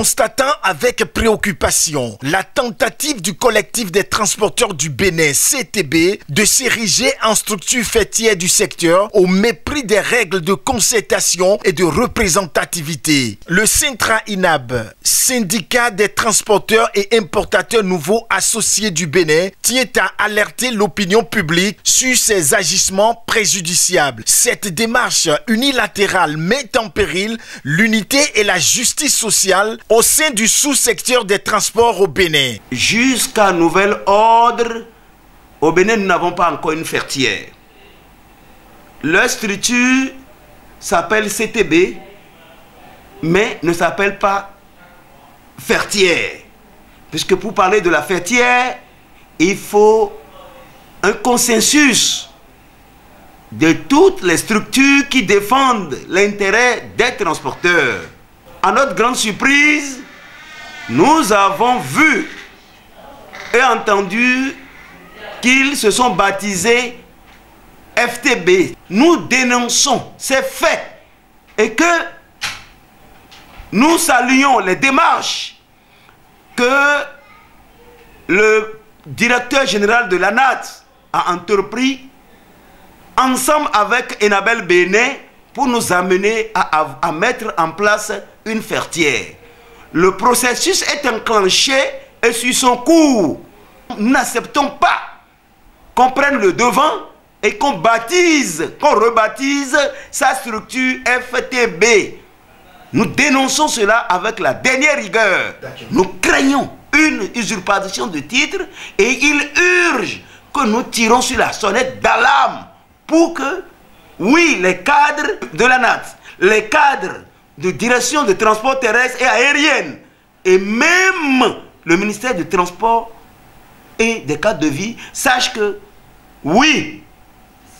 Constatant avec préoccupation la tentative du collectif des transporteurs du Bénin, CTB, de s'ériger en structure faîtière du secteur au mépris des règles de concertation et de représentativité, le Sintra-INAB, syndicat des transporteurs et importateurs nouveaux associés du Bénin, tient à alerter l'opinion publique sur ces agissements préjudiciables. Cette démarche unilatérale met en péril l'unité et la justice sociale au sein du sous-secteur des transports au Bénin. Jusqu'à nouvel ordre, au Bénin, nous n'avons pas encore une fertière. Leur structure s'appelle CTB, mais ne s'appelle pas fertière. Puisque pour parler de la fertière, il faut un consensus de toutes les structures qui défendent l'intérêt des transporteurs. À notre grande surprise, nous avons vu et entendu qu'ils se sont baptisés FTB. Nous dénonçons ces faits et que nous saluons les démarches que le directeur général de l'ANAT a entrepris ensemble avec Enabel Bénin pour nous amener à mettre en place une fertière. Le processus est enclenché et suit son cours. Nous n'acceptons pas qu'on prenne le devant et qu'on rebaptise sa structure FTB. Nous dénonçons cela avec la dernière rigueur. Nous craignons une usurpation de titre et il urge que nous tirons sur la sonnette d'alarme pour que, oui, les cadres de l'ANAT, les cadres de direction de transport terrestre et aérienne et même le ministère du Transport et des cadres de vie sachent que, oui,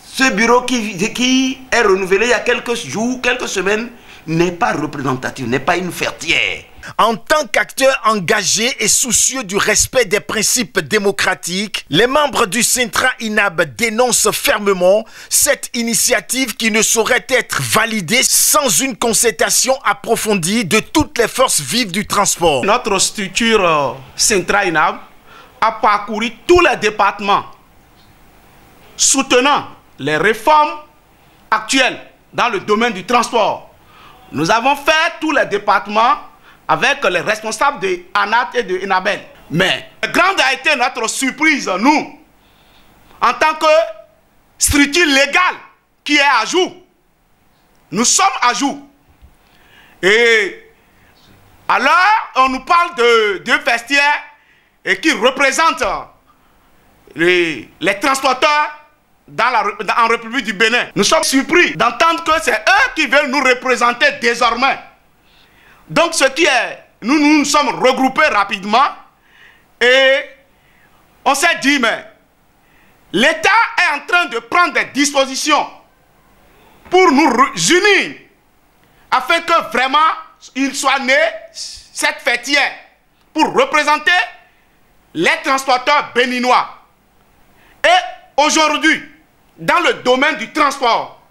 ce bureau qui est renouvelé il y a quelques jours, quelques semaines, n'est pas représentatif, n'est pas une fertière. En tant qu'acteurs engagés et soucieux du respect des principes démocratiques, les membres du Sintra-INAB dénoncent fermement cette initiative qui ne saurait être validée sans une concertation approfondie de toutes les forces vives du transport. Notre structure Sintra-INAB a parcouru tous les départements soutenant les réformes actuelles dans le domaine du transport. Nous avons fait tous les départements avec les responsables de ANAT et de Enabel. Mais grande a été notre surprise, nous, en tant que structure légale qui est à jour. Nous sommes à jour. Et alors, on nous parle de vestiaires et qui représentent les transporteurs en République du Bénin. Nous sommes surpris d'entendre que c'est eux qui veulent nous représenter désormais. Donc ce qui est, nous nous sommes regroupés rapidement et on s'est dit, mais l'État est en train de prendre des dispositions pour nous unir afin que vraiment il soit né cette fêtière pour représenter les transporteurs béninois. Et aujourd'hui, dans le domaine du transport,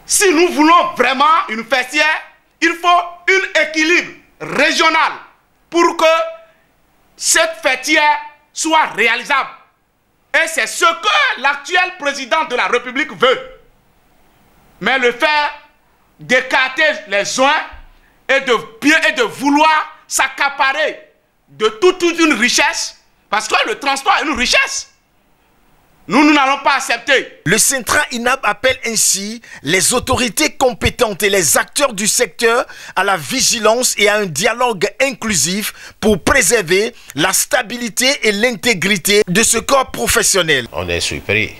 si nous voulons vraiment une fêtière, il faut un équilibre régional pour que cette fêtière soit réalisable. Et c'est ce que l'actuel président de la République veut. Mais le fait d'écarter les uns et de vouloir s'accaparer de toute une richesse, parce que le transport est une richesse. Nous n'allons pas accepter. Le Sintra-INAB appelle ainsi les autorités compétentes et les acteurs du secteur à la vigilance et à un dialogue inclusif pour préserver la stabilité et l'intégrité de ce corps professionnel. On est surpris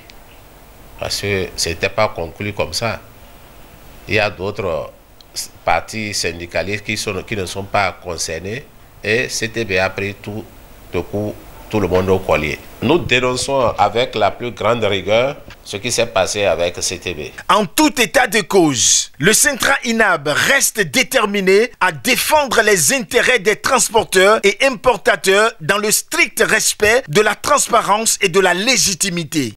parce que ce n'était pas conclu comme ça. Il y a d'autres partis syndicalistes qui ne sont pas concernés et CTB a pris tout le monde au collier. Nous dénonçons avec la plus grande rigueur ce qui s'est passé avec CTB. En tout état de cause, le Sintra-INAB reste déterminé à défendre les intérêts des transporteurs et importateurs dans le strict respect de la transparence et de la légitimité.